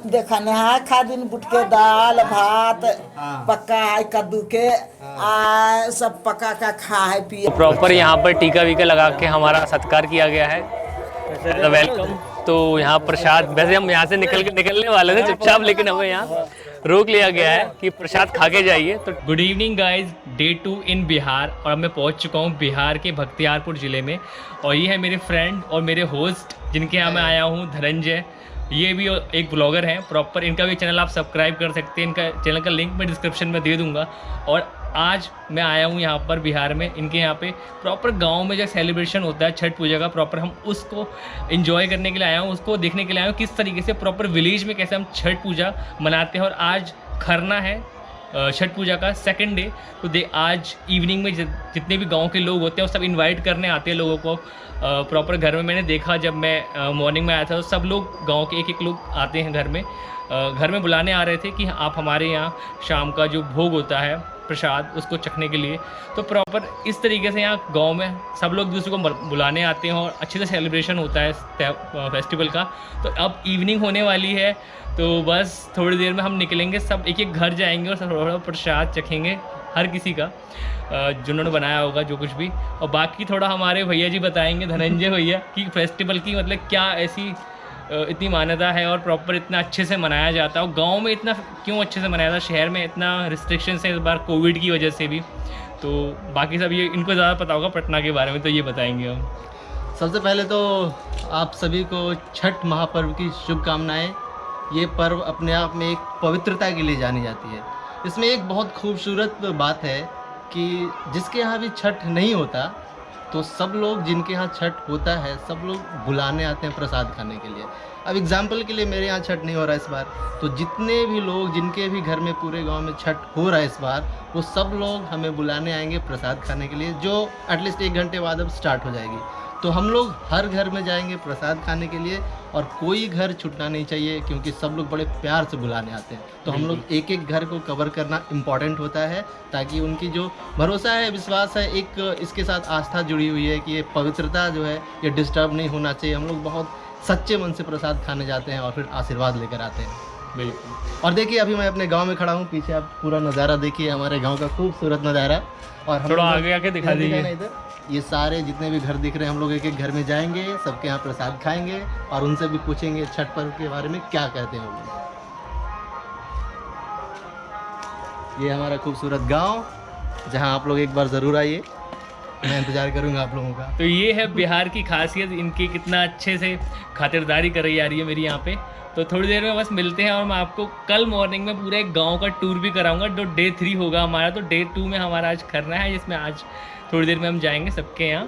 देखा नहा खा दिन बुट के दाल भात पक्का है, कद्दू के सब पका का खा है पिए। प्रॉपर यहाँ पर टीका वीका लगा के हमारा सत्कार किया गया है, वेलकम। तो यहाँ प्रसाद, वैसे हम यहाँ से निकलने वाले थे चुपचाप, लेकिन हमें यहाँ रोक लिया गया है कि प्रसाद खा के जाइए। तो गुड इवनिंग गाइज, डे 2 इन बिहार, और अब मैं पहुँच चुका हूँ बिहार के बख्तियारपुर ज़िले में। और ये है मेरे फ्रेंड और मेरे होस्ट जिनके यहाँ मैं आया हूँ, धनंजय। ये भी एक ब्लॉगर हैं प्रॉपर, इनका भी चैनल आप सब्सक्राइब कर सकते हैं, इनका चैनल का लिंक मैं डिस्क्रिप्शन में दे दूँगा। और आज मैं आया हूँ यहाँ पर बिहार में, इनके यहाँ पे प्रॉपर गांव में जो सेलिब्रेशन होता है छठ पूजा का, प्रॉपर हम उसको एंजॉय करने के लिए आया हूँ, उसको देखने के लिए आया हूँ किस तरीके से प्रॉपर विलेज में कैसे हम छठ पूजा मनाते हैं। और आज खरना है छठ पूजा का सेकंड डे। तो आज इवनिंग में जितने भी गांव के लोग होते हैं वो सब इनवाइट करने आते हैं लोगों को प्रॉपर घर में। मैंने देखा जब मैं मॉर्निंग में आया था तो सब लोग गांव के एक लोग आते हैं घर में बुलाने आ रहे थे कि आप हमारे यहाँ शाम का जो भोग होता है प्रसाद उसको चखने के लिए। तो प्रॉपर इस तरीके से यहाँ गांव में सब लोग दूसरे को बुलाने आते हैं और अच्छे से सेलिब्रेशन होता है फेस्टिवल का। तो अब इवनिंग होने वाली है, तो बस थोड़ी देर में हम निकलेंगे, सब एक एक घर जाएंगे और थोड़ा प्रसाद चखेंगे हर किसी का जिन्होंने बनाया होगा जो कुछ भी। और बाकी थोड़ा हमारे भैया जी बताएंगे, धनंजय भैया, कि फेस्टिवल की मतलब क्या ऐसी इतनी मान्यता है और प्रॉपर इतना अच्छे से मनाया जाता है। और गांव में इतना क्यों अच्छे से मनाया जाता है, शहर में इतना रिस्ट्रिक्शंस है इस बार कोविड की वजह से भी। तो बाकी सब ये इनको ज़्यादा पता होगा पटना के बारे में, तो ये बताएंगे हम। सबसे पहले तो आप सभी को छठ महापर्व की शुभकामनाएं। ये पर्व अपने आप में एक पवित्रता के लिए जानी जाती है। इसमें एक बहुत खूबसूरत बात है कि जिसके यहाँ भी छठ नहीं होता तो सब लोग जिनके यहाँ छठ होता है सब लोग बुलाने आते हैं प्रसाद खाने के लिए। अब एग्जाम्पल के लिए मेरे यहाँ छठ नहीं हो रहा है इस बार, तो जितने भी लोग जिनके भी घर में पूरे गांव में छठ हो रहा है इस बार, वो सब लोग हमें बुलाने आएंगे प्रसाद खाने के लिए, जो एटलीस्ट 1 घंटे बाद अब स्टार्ट हो जाएगी। तो हम लोग हर घर में जाएंगे प्रसाद खाने के लिए और कोई घर छूटना नहीं चाहिए क्योंकि सब लोग बड़े प्यार से बुलाने आते हैं। तो हम लोग एक एक घर को कवर करना इम्पॉर्टेंट होता है ताकि उनकी जो भरोसा है, विश्वास है, एक इसके साथ आस्था जुड़ी हुई है कि ये पवित्रता जो है ये डिस्टर्ब नहीं होना चाहिए। हम लोग बहुत सच्चे मन से प्रसाद खाने जाते हैं और फिर आशीर्वाद लेकर आते हैं। बिल्कुल। और देखिए अभी मैं अपने गाँव में खड़ा हूँ, पीछे आप पूरा नज़ारा देखिए, हमारे गाँव का खूबसूरत नज़ारा। और थोड़ा आगे आके दिखा दीजिए। इधर ये सारे जितने भी घर दिख रहे हैं, हम लोग एक एक घर में जाएंगे, सबके यहाँ प्रसाद खाएंगे और उनसे भी पूछेंगे छठ पर्व के बारे में क्या कहते हैं वो लोग। ये हमारा खूबसूरत गांव जहां आप लोग एक बार ज़रूर आइए, मैं इंतज़ार करूंगा आप लोगों का। तो ये है बिहार की खासियत, इनकी कितना अच्छे से खातिरदारी कर रही आ रही है मेरी यहाँ पे। तो थोड़ी देर में बस मिलते हैं और मैं आपको कल मॉर्निंग में पूरे गांव का टूर भी कराऊंगा। जो डे 3 होगा हमारा, तो डे 2 में हमारा आज खरना है, जिसमें आज थोड़ी देर में हम जाएंगे सबके यहाँ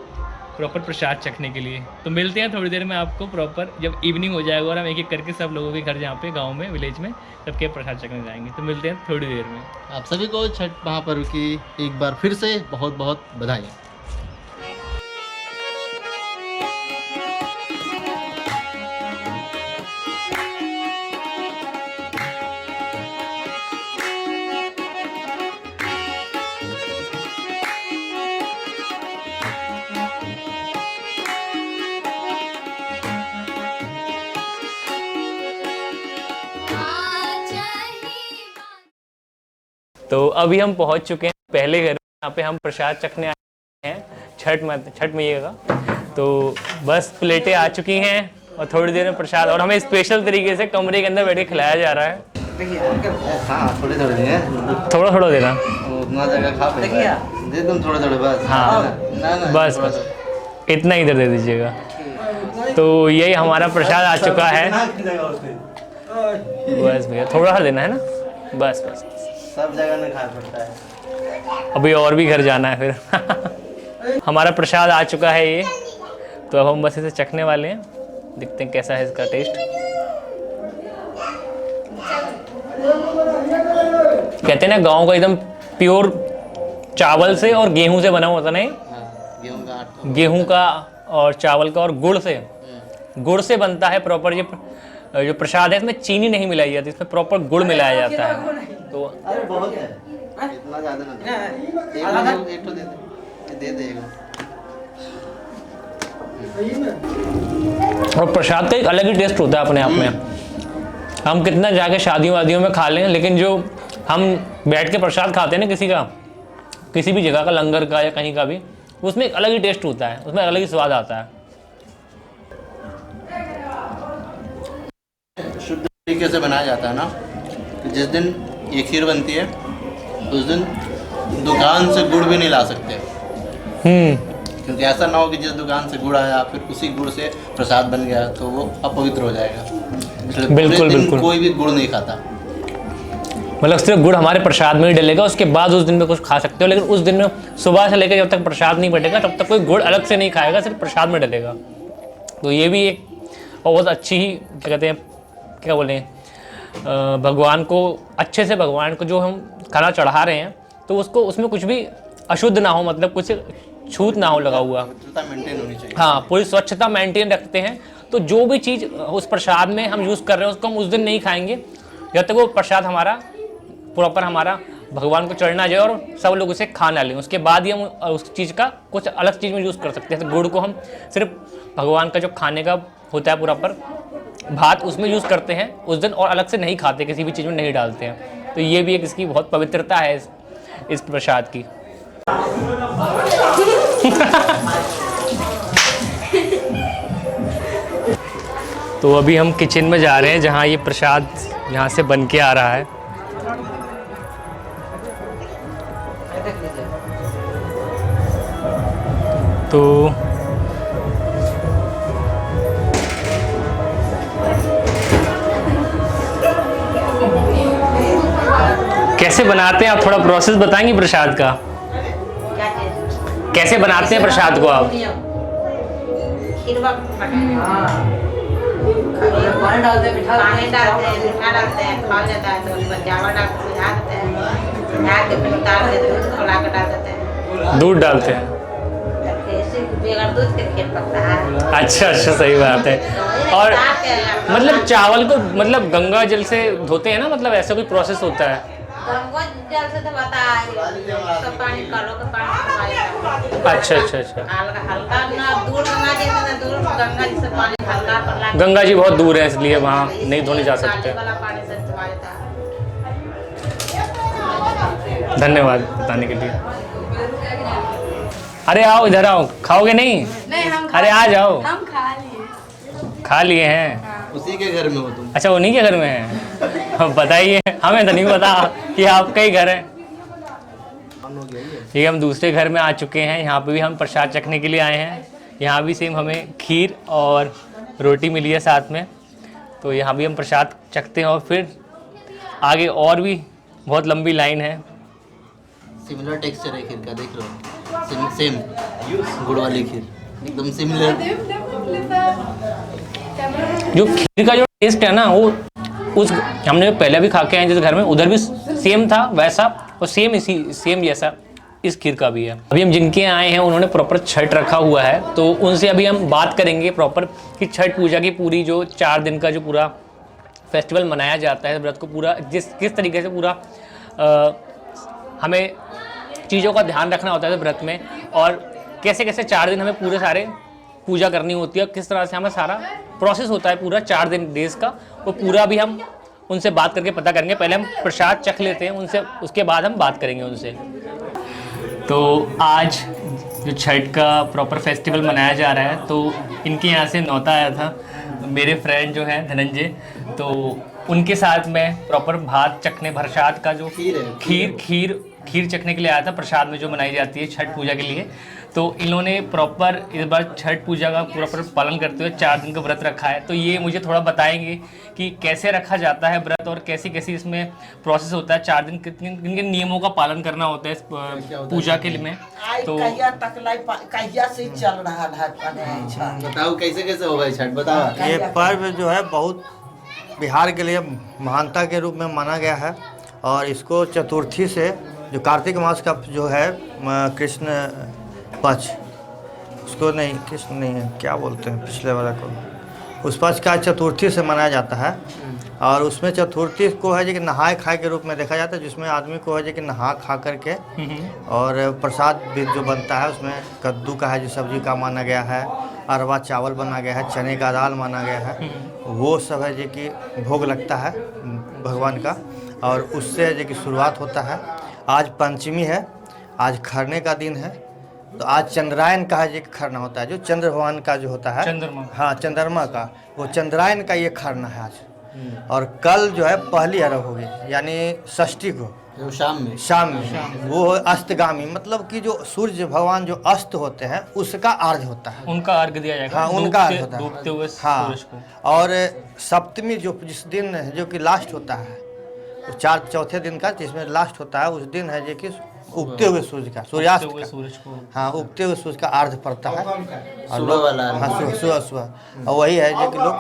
प्रॉपर प्रसाद चखने के लिए। तो मिलते हैं थोड़ी देर में आपको प्रॉपर जब इवनिंग हो जाएगा और हम एक एक करके सब लोगों के घर जहाँ पे गांव में विलेज में सबके प्रसाद चखने जाएंगे। तो मिलते हैं थोड़ी देर में। आप सभी को छठ महापर्व की एक बार फिर से बहुत बहुत बधाई। तो अभी हम पहुंच चुके हैं पहले घर, यहाँ पे हम प्रसाद चखने आए हैं छठ मैया का। तो बस प्लेटें आ चुकी हैं और थोड़ी देर में प्रसाद, और हमें स्पेशल तरीके से कमरे के अंदर बैठ के खिलाया जा रहा है। थोड़ा थोड़ा देना, उतना जगह खा दे तुम थोड़े थोड़े बस। हाँ बस इतना ही इधर दे दीजिएगा। तो यही हमारा प्रसाद आ चुका है। बस भैया थोड़ा सा देना है ना, बस सब जगह नहीं खा सकता है। अभी और भी घर जाना है फिर। हमारा प्रसाद आ चुका है ये, तो अब हम बस इसे चखने वाले हैं, देखते हैं कैसा है इसका टेस्ट। कहते हैं ना गांव का एकदम प्योर चावल से और गेहूं से बना होता नहीं, गेहूं का और चावल का और गुड़ से बनता है प्रॉपर। ये जो प्रसाद है इसमें चीनी नहीं मिलाई जाती, इसमें प्रॉपर गुड़ मिलाया जाता है। तो अरे बहुत है, इतना ज़्यादा ना एक तो दे देगा। और प्रसाद का एक अलग ही टेस्ट होता है अपने आप में। हम कितना जाके शादियों वादियों में खा लें, लेकिन जो हम बैठ के प्रसाद खाते हैं ना किसी का, किसी भी जगह का, लंगर का या कहीं का भी, उसमें एक अलग ही टेस्ट होता है, उसमें अलग ही स्वाद आता है। शुद्ध तरीके से बनाया जाता है ना, जिस दिन ये खीर बनती है उस दिन दुकान से गुड़ भी नहीं ला सकते, क्योंकि ऐसा ना हो कि जिस दुकान से गुड़ आया फिर उसी गुड़ से प्रसाद बन गया तो वो अपवित्र हो जाएगा। इसलिए बिल्कुल बिल्कुल, कोई भी गुड़ नहीं खाता। मतलब सिर्फ गुड़ हमारे प्रसाद में ही डलेगा, उसके बाद उस दिन में कुछ खा सकते हो, लेकिन उस दिन में सुबह से लेकर जब तक प्रसाद नहीं बटेगा तब तक कोई गुड़ अलग से नहीं खाएगा, सिर्फ प्रसाद में डलेगा। तो ये भी एक बहुत अच्छी ही क्या कहते हैं, क्या बोलें, भगवान को अच्छे से, भगवान को जो हम खाना चढ़ा रहे हैं तो उसको, उसमें कुछ भी अशुद्ध ना हो, मतलब कुछ छूत ना हो लगा हुआ, मेंटेन होनी चाहिए। हाँ, पूरी स्वच्छता मेंटेन रखते हैं। तो जो भी चीज़ उस प्रसाद में हम यूज़ कर रहे हैं उसको हम उस दिन नहीं खाएंगे जब तक वो प्रसाद हमारा प्रॉपर हमारा भगवान को चढ़ना जाए और सब लोग उसे खा ना लें। उसके बाद ही हम उस चीज़ का कुछ अलग चीज़ में यूज़ कर सकते हैं। तो गुड़ को हम सिर्फ भगवान का जो खाने का होता है प्रॉपर भात, उसमें यूज़ करते हैं उस दिन, और अलग से नहीं खाते, किसी भी चीज़ में नहीं डालते हैं। तो ये भी एक इसकी बहुत पवित्रता है इस प्रसाद की। तो अभी हम किचन में जा रहे हैं जहाँ ये प्रसाद यहाँ से बन के आ रहा है। तो कैसे बनाते हैं आप, थोड़ा प्रोसेस बताएंगे प्रसाद का? कैसे बनाते हैं प्रसाद को आप? पानी डालते हैं, मीठा डालते हैं, खा जाता है तो उसमें चावल डालते हैं, मिला देते हैं, मिला के फिर उतार देते हैं, दूध खौला के डाल देते हैं, दूध डालते हैं। ऐसे बगैर दूध के खीर पकता है। अच्छा अच्छा, सही बात है। और मतलब चावल को मतलब गंगा जल से धोते हैं ना, मतलब ऐसा कोई प्रोसेस होता है? गंगा जल से तो बता सब पानी कालो के पानी। अच्छा अच्छा अच्छा, हल्का हल्का ना दूर गंगा जी से, दूर गंगा जी से पानी हल्का पड़ला। गंगा जी बहुत दूर है इसलिए वहाँ नहीं धोने जा सकते। वाला पानी से धोया जाता है। धन्यवाद बताने के लिए। अरे आओ इधर आओ, खाओगे नहीं? हम अरे आ जाओ। हम खा लिए हैं। उसी के घर में हो तुम? अच्छा, उन्हीं के घर में है। बताइए, हमें तो नहीं पता कि आपका ही घर है। ये हम दूसरे घर में आ चुके हैं, यहाँ पे भी हम प्रसाद चखने के लिए आए हैं। यहाँ भी सेम हमें खीर और रोटी मिली है साथ में, तो यहाँ भी हम प्रसाद चखते हैं और फिर आगे और भी बहुत लंबी लाइन है। सिमिलर टेक्सचर है खीर का, देख लो, सेम गुड़ वाली खीर एकदम सिमिलर। जो खीर का जो टेस्ट है ना, वो उस हमने पहले भी खा के आए जिस घर में, उधर भी सेम था वैसा, और सेम जैसा इस खीर का भी है। अभी हम जिनके आए हैं उन्होंने प्रॉपर छठ रखा हुआ है, तो उनसे अभी हम बात करेंगे प्रॉपर कि छठ पूजा की पूरी जो 4 दिन का जो पूरा फेस्टिवल मनाया जाता है, व्रत को पूरा किस तरीके से पूरा हमें चीज़ों का ध्यान रखना होता है व्रत में, और कैसे कैसे 4 दिन हमें पूरे सारे पूजा करनी होती है, किस तरह से हमें सारा प्रोसेस होता है पूरा 4 दिन डेज का, वो पूरा भी हम उनसे बात करके पता करेंगे। पहले हम प्रसाद चख लेते हैं उनसे, उसके बाद हम बात करेंगे उनसे। तो आज जो छठ का प्रॉपर फेस्टिवल मनाया जा रहा है, तो इनके यहाँ से न्योता आया था, मेरे फ्रेंड जो है धनंजय, तो उनके साथ मैं प्रॉपर भात चखने, प्रसाद का जो खीर चखने के लिए आया था, प्रसाद में जो बनाई जाती है छठ पूजा के लिए। तो इन्होंने प्रॉपर इस बार छठ पूजा का प्रॉपर पालन करते हुए 4 दिन का व्रत रखा है। तो ये मुझे थोड़ा बताएंगे कि कैसे रखा जाता है व्रत और कैसी कैसी इसमें प्रोसेस होता है, 4 दिन किन किन नियमों का पालन करना होता है इस पूजा के लिए में। तो कहिया से चल रहा है, बताओ कैसे कैसे होगा छठ, बताओ। ये पर्व जो है बहुत बिहार के लिए महानता के रूप में माना गया है, और इसको चतुर्थी से, जो कार्तिक मास का जो है कृष्ण पक्ष, उसको नहीं, कृष्ण नहीं है, क्या बोलते हैं पिछले वाला को, उस पक्ष का चतुर्थी से मनाया जाता है। और उसमें चतुर्थी को है जो कि नहाए खाए के रूप में देखा जाता है, जिसमें आदमी को है जो कि नहा खा करके, और प्रसाद भी जो बनता है उसमें कद्दू का है जो सब्जी का माना गया है, अरवा चावल बना गया है, चने का दाल बना गया है, वो सब है जो कि भोग लगता है भगवान का। और उससे जो कि शुरुआत होता है। आज पंचमी है, आज खरने का दिन है, तो आज चंद्रायन का है जो कि खरना होता है, जो चंद्र भगवान का जो होता है, चंद्रमा। हाँ चंद्रमा का, वो चंद्रायन का ये खरना है आज। और कल जो है पहली अरग होगी, यानी षष्ठी को शाम में वो अस्तगामी, मतलब कि जो सूर्य भगवान जो अस्त होते हैं उसका अर्घ होता है, उनका अर्घ दिया जाएगा। हाँ उनका अर्घ होता है, डूबते हुए हाँ। सूरज को। और सप्तमी जो जिस दिन जो कि लास्ट होता है, चौथे दिन का जिसमें लास्ट होता है, उस दिन है जो कि उगते हुए सूर्य का, सूर्यास्त डूबते हुए का, सूरज को। हाँ उगते हुए सूर्य का अर्घ पड़ता है। और सुबह वाला हाँ सुबह, और वही है जो कि लोग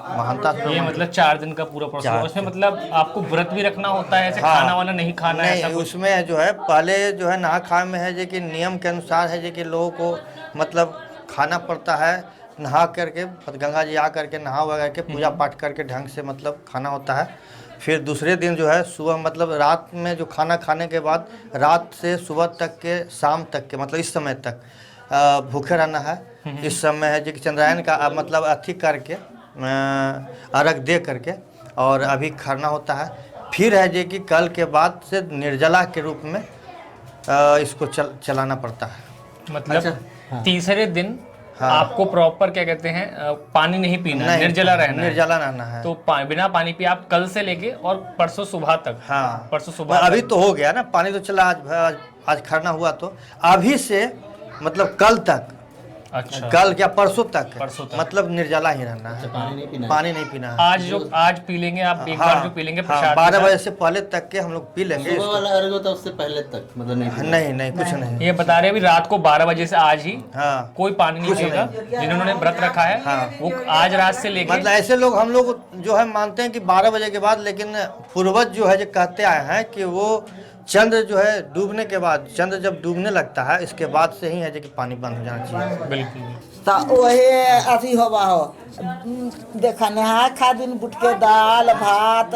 महानता ये मतलब 4 दिन का पूरा प्रोसेस, 4 उसमें मतलब आपको व्रत भी रखना होता है, ऐसे हाँ। खाना वाना नहीं खाना है, नहीं, ऐसा कुछ? उसमें जो है पहले जो है नहा खा में है जो कि नियम के अनुसार है जो कि लोगों को मतलब खाना पड़ता है, नहा करके गंगा जी आ करके नहा वगैरह के पूजा पाठ करके ढंग से मतलब खाना होता है। फिर दूसरे दिन जो है सुबह मतलब रात में जो खाना खाने के बाद रात से सुबह तक के शाम तक के मतलब इस समय तक भूखे रहना है। इस समय है जो कि चंद्रायन का मतलब अथी करके अर्घ दे करके और अभी खरना होता है। फिर है जो कि कल के बाद से निर्जला के रूप में इसको चलाना पड़ता है। मतलब तीसरे दिन हाँ। आपको प्रॉपर क्या कहते हैं पानी नहीं पीना है, निर्जला रहना है। निर्जला रहना है। तो बिना पानी पिए आप कल से लेके और परसों सुबह तक। हाँ परसों सुबह अभी तक। तो हो गया ना, पानी तो चला आज खरना हुआ, तो अभी से मतलब कल तक, अच्छा कल क्या परसों तक मतलब निर्जला ही रहना है, पानी नहीं पीना है। आज पी लेंगे आप एक बार जो पी लेंगे हाँ, प्रसाद 12 के बजे से पहले तक के हम लोग पी लेंगे। सुबह वाला अर्घ होता है उससे पहले तक मतलब नहीं कुछ नहीं। साथ। ये बता रहे हैं अभी रात को 12 बजे से आज ही हाँ कोई पानी नहीं पिएगा, जिन्होंने व्रत रखा है हाँ। वो आज रात से लेके मतलब ऐसे लोग हम लोग जो है मानते हैं कि 12 बजे के बाद, लेकिन पूर्वज जो है जो कहते आए हैं कि वो चंद्र जो है डूबने के बाद, चंद्र जब डूबने लगता है इसके बाद से ही है जो कि पानी बंद हो जाना चाहिए। बिल्कुल। तो वही अथी होबा हो, देखा नहा खा दिन बुट के दाल भात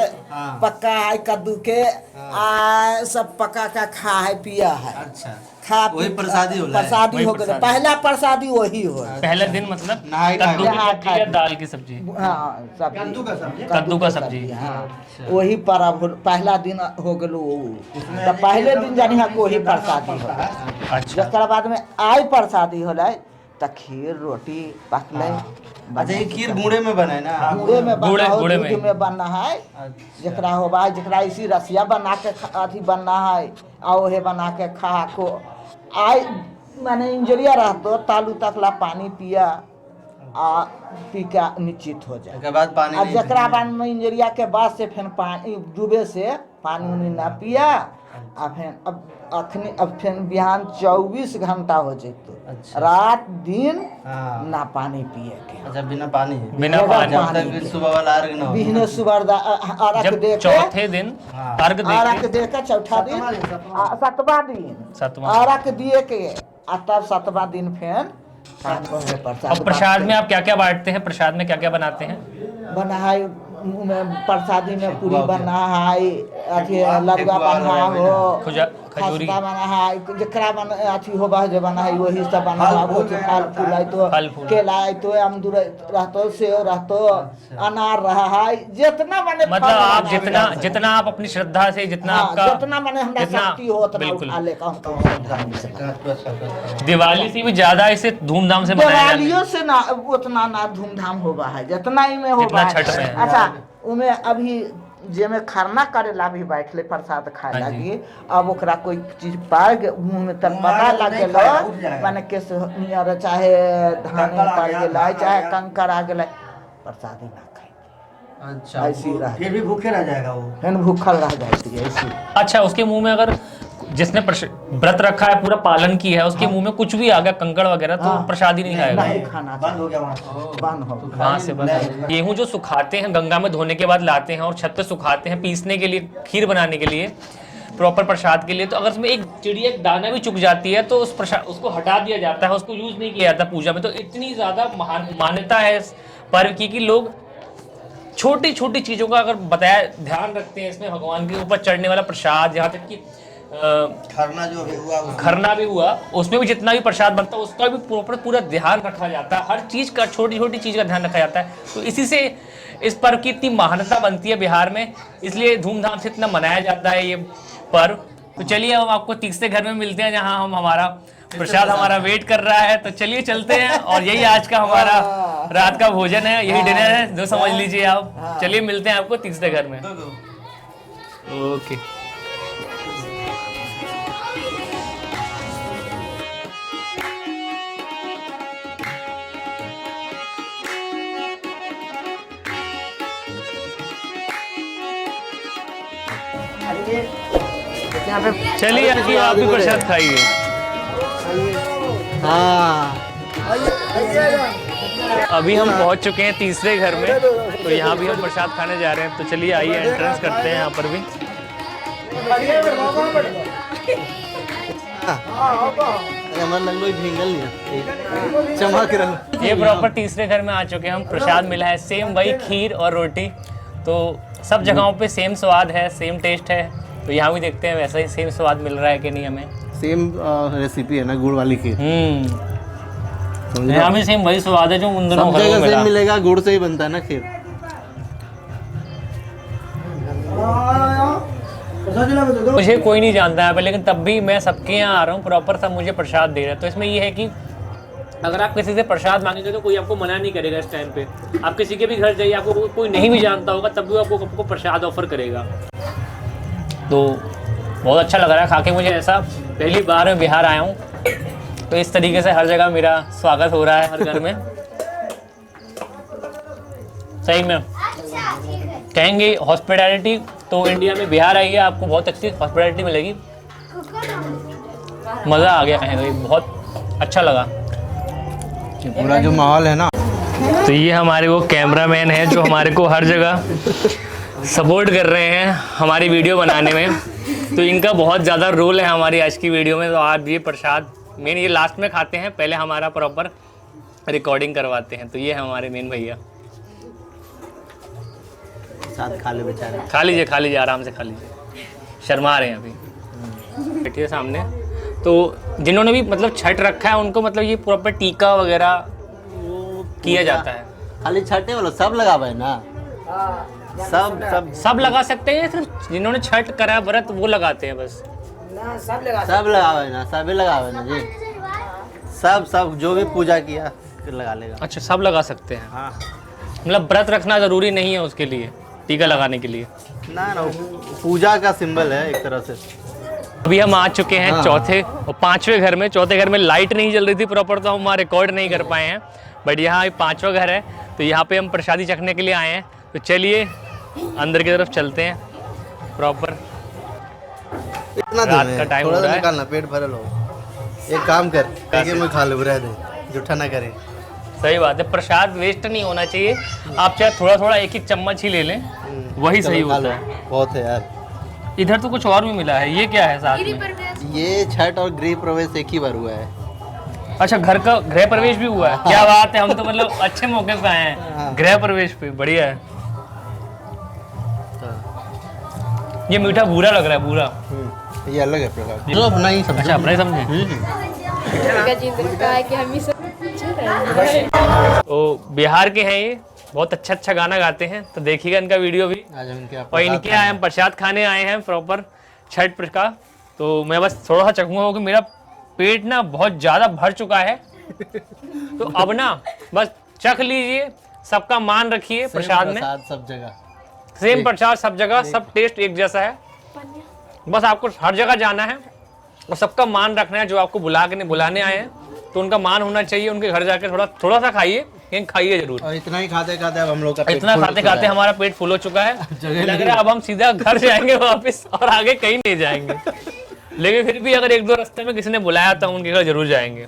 पक्का है, कद्दू के आ सब पका का खा है पिया है। अच्छा खा वही प्रसादी होला है। प्रसादी हो गए, पहला प्रसादी वही हो। पहला दिन मतलब नहाए खाए। कद्दू की सब्जी या दाल की सब्जी, हाँ सब्जी, कद्दू का सब्जी। हाँ वही पर्व पहला दिन हो गलो। तो पहले दिन जानी है वही प्रसादी हो। अच्छा जकर बाद में आई प्रसादी होला त खीर रोटी पकले। अच्छा ये खीर गुड़े में बना है ना? गुड़े में बना हो, गुड़े दूध में बनना है, जकरा होबा है, जकरा इसी रसिया बना के अथी बनना है, आओ हे बना के खा को आई माने इंजरिया रहतो तालू तकला पानी पिया आ पी के निश्चित हो जाए। उसके बाद पानी अब जकरा बाद में इंजरिया के बाद से फिर पानी डूबे से पानी उनी ना पिया, आ फिर अब फिर बिहान 24 घंटा हो जैतो। अच्छा। रात दिन हाँ। ना पानी पिए के। अच्छा बिना पानी बिना पानी। जब तक फिर सुबह वाला अर्घ ना हो। बिहने सुबह अर्घ जब दे के, चौथे दिन अर्घ अर्घ देके दे के चौथा दिन सतवा दिन सातवां। अर्घ दिए के आ तब सतवा दिन फिर शाम को है अब प्रसाद में आप क्या क्या बांटते हैं, प्रसाद में क्या क्या बनाते हैं? बना है प्रसादी में पूरी बना है, अथी लड़ुआ बना हो, खजूरी खस्ता बना है, जकरा बन अथी होबा है जो बना है वही सब बना है। वो फल फूल है तो फल फूल। केला है तो अमदूर रहतो, सेव रहतो, अनार रहा है, जितना माने मतलब आप जितना आप अपनी श्रद्धा से जितना आपका जितना माने हमरा शक्ति हो उतना बिल्कुल। उठा लेकर हम दिवाली से भी ज्यादा इसे धूमधाम से मनाया जाता है। दिवालियों से ना उतना ना धूमधाम होबा है जितना ही में होबा जितना है। छठ में है। अच्छा उमे अभी जे में खरना करेला भी बैठले प्रसाद खाए हाँ जी। लगी, अब ओकरा कोई चीज पार मुंह में तन पता लग गेलो माने केस नियर चाहे धान पड़ गेलै चाहे कंकर आ गेलै, प्रसादी ना खाई। अच्छा ऐसी रह फिर भी भूखे रह जाएगा वो। फिर भूखल रह जाती है ऐसी। अच्छा उसके मुंह में अगर जिसने व्रत रखा है पूरा पालन किया है उसके मुंह में कुछ भी आ गया कंकड़ वगैरह तो प्रसादी नहीं खाएगा। नहीं खाना बंद हो गया वहाँ। बंद हो वहां से बस गेहूं जो सुखाते हैं गंगा में धोने के बाद लाते हैं और छत पे सुखाते हैं पीसने के लिए, खीर बनाने के लिए, प्रॉपर प्रसाद के लिए, तो अगर उसमें एक चिड़िया एक दाना भी चुक जाती है तो उस प्रसाद उसको हटा दिया जाता है, उसको यूज नहीं किया जाता पूजा में। तो इतनी ज्यादा मान्यता है इस पर्व की कि लोग छोटी छोटी चीजों का अगर बताया ध्यान रखते हैं इसमें, भगवान के ऊपर चढ़ने वाला प्रसाद, यहाँ तक कि खरना जो भी हुआ खरना भी हुआ, उसमें भी जितना भी प्रसाद बनता है उसका भी प्रॉपर पूरा ध्यान रखा जाता है, हर चीज़ का, छोटी छोटी चीज़ का ध्यान रखा जाता है। तो इसी से इस पर्व की इतनी महानता बनती है बिहार में, इसलिए धूमधाम से इतना मनाया जाता है ये पर्व। तो चलिए हम आपको तीसरे घर में मिलते हैं जहाँ हम हमारा प्रसाद हमारा वेट कर रहा है। तो चलिए चलते हैं, और यही आज का हमारा रात का भोजन है, यही डिनर है, जो समझ लीजिए आप। चलिए मिलते हैं आपको तीसरे घर में। ओके। चलिए अभी आप भी प्रसाद खाइए। हाँ अभी हम पहुंच चुके हैं तीसरे घर में, तो यहाँ भी हम प्रसाद खाने जा रहे हैं। तो चलिए आइए एंट्रेंस करते हैं यहाँ पर भी। हमारा लंगोई भींगल नहीं चमक रहा। ये प्रॉपर तीसरे घर में आ चुके हैं हम। प्रसाद मिला है सेम वही खीर और रोटी, तो सब जगहों पे सेम स्वाद है, सेम टेस्ट है। तो यहाँ भी देखते हैं वैसा ही सेम स्वाद मिल रहा है कि नहीं हमें। सेम रेसिपी है ना, गुड़ वाली खीर। यहाँ भी सेम वही स्वाद है जो उन दोनों सब घरों में जगह मिला। सेम मिलेगा, गुड़ से ही बनता है ना खीर। मुझे कोई नहीं जानता है, लेकिन तब भी मैं सबके यहाँ आ रहा हूँ, प्रॉपर सब मुझे प्रसाद दे रहे हैं। तो इसमें ये है कि अगर आप किसी से प्रसाद मांगेंगे तो कोई आपको मना नहीं करेगा। इस टाइम पे आप किसी के भी घर जाइए, आपको कोई नहीं भी जानता होगा तब भी आपको प्रसाद ऑफर करेगा। तो बहुत अच्छा लग रहा है खा के मुझे। ऐसा पहली बार मैं बिहार आया हूँ, तो इस तरीके से हर जगह मेरा स्वागत हो रहा है, हर घर में। सही में कहेंगे हॉस्पिटैलिटी तो इंडिया में बिहार आइए, आपको बहुत अच्छी हॉस्पिटैलिटी मिलेगी। मज़ा आ गया कहेंगे, बहुत अच्छा लगा। पूरा जो माहौल है ना। तो ये हमारे वो कैमरामैन है जो हमारे को हर जगह सपोर्ट कर रहे हैं हमारी वीडियो बनाने में। तो इनका बहुत ज़्यादा रोल है हमारी आज की वीडियो में। तो आप ये प्रसाद मेन ये लास्ट में खाते हैं, पहले हमारा प्रॉपर रिकॉर्डिंग करवाते हैं। तो ये है हमारे मेन भैया। साथ खा ले बेचारे। खा लीजिए आराम से खा लीजिए, शर्मा रहे हैं अभी। बैठिए सामने। तो जिन्होंने भी मतलब छठ रखा है उनको मतलब ये प्रॉपर टीका वगैरह किया जाता है। खाली छठे वाला सब लगावे ना, सब लगा सकते हैं, सिर्फ जिन्होंने छठ करा व्रत वो लगाते हैं बस। सब लगावे ना, सभी लगावे ना जी। सब जो भी पूजा किया लगा लेगा। अच्छा, सब लगा सकते हैं। हाँ, मतलब व्रत रखना जरूरी नहीं है उसके लिए, टीका लगाने के लिए। ना पूजा का सिंबल है एक तरह से। अभी हम आ चुके हैं चौथे और पांचवें घर में। चौथे घर में लाइट नहीं जल रही थी प्रॉपर, तो हम वहाँ रिकॉर्ड नहीं कर पाए हैं। बट यहाँ पांचवा घर है, तो यहाँ पे हम प्रसादी चखने के लिए आए हैं। तो चलिए अंदर की तरफ चलते हैं। प्रॉपर इतना रात का टाइम हो रहा है। निकालना, पेट भरल हो। एक काम कर, एक में खा ले, रह दे, जूठा ना करे। सही बात है, प्रसाद वेस्ट नहीं होना चाहिए। आप चाहे थोड़ा थोड़ा एक एक चम्मच ही ले लें, वही सही होता है। बहुत है यार। इधर तो कुछ और भी मिला है, ये क्या है साथ में? ये छठ और गृह प्रवेश एक ही बार हुआ है। अच्छा, घर का गृह प्रवेश भी हुआ है? क्या बात है, हम तो मतलब अच्छे मौके पे आए हैं गृह प्रवेश पे। बढ़िया है। ये मीठा भूरा लग रहा है, भूरा। ये अलग है प्रकार, जो अपना ही समझो। अच्छा, अपना ही समझे। तो बिहार के हैं ये, बहुत अच्छा गाना गाते हैं। तो देखिएगा इनका वीडियो भी। आज हम क्या और इनके आए हम प्रसाद खाने आए हैं प्रॉपर छठ का। तो मैं बस थोड़ा सा चखूंगा क्योंकि मेरा पेट ना बहुत ज़्यादा भर चुका है। तो अब ना बस चख लीजिए, सबका मान रखिए। प्रसाद में सब जगह सेम प्रसाद, सब जगह सब टेस्ट एक जैसा है। बस आपको हर जगह जाना है और सबका मान रखना है। जो आपको बुलाने आए हैं तो उनका मान होना चाहिए। उनके घर जाकर थोड़ा सा खाइए, लेकिन खाइए जरूर। और इतना ही खाते खाते अब हम लोग का पेट इतना फुल खाते चुका खाते है। हमारा पेट फुल हो चुका है। लग रहा है अब हम सीधा घर जाएंगे वापस, और आगे कहीं नहीं जाएंगे। लेकिन फिर भी अगर एक दो रास्ते में किसी ने बुलाया तो उनके घर जरूर जाएंगे।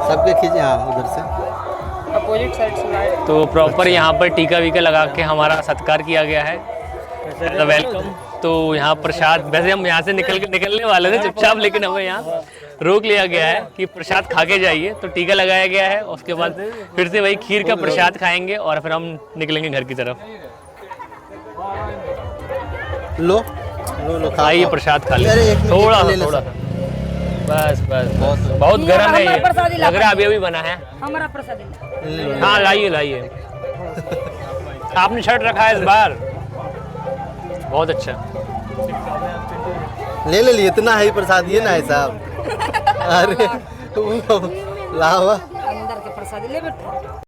सबके खींचे, हाँ उधर से अपोजिट साइड से। तो प्रॉपर यहाँ पर टीका वीका लगा के हमारा सत्कार किया गया है, वेलकम। तो यहाँ प्रसाद, वैसे हम यहाँ से निकलने वाले थे चुपचाप, लेकिन हमें यहाँ रोक लिया गया है कि प्रसाद खा के जाइए। तो टीका लगाया गया है, उसके बाद फिर से वही खीर का प्रसाद खाएंगे और फिर हम निकलेंगे घर की तरफ। लो लो लो खा आइए खाओ। प्रसाद खा अरे ले एक मिनट, थोड़ा ले ले थोड़ा सब। बस बस बहुत गर्म है ये, लग रहा है अभी अभी बना है। हमारा प्रसाद ले लो। हाँ लाइए लाइए। आपने छठ रखा है इस बार, बहुत अच्छा। ले ले इतना है ही प्रसाद, ये ना है साहब। अरे लावा अंदर के प्रसाद ले बेटा।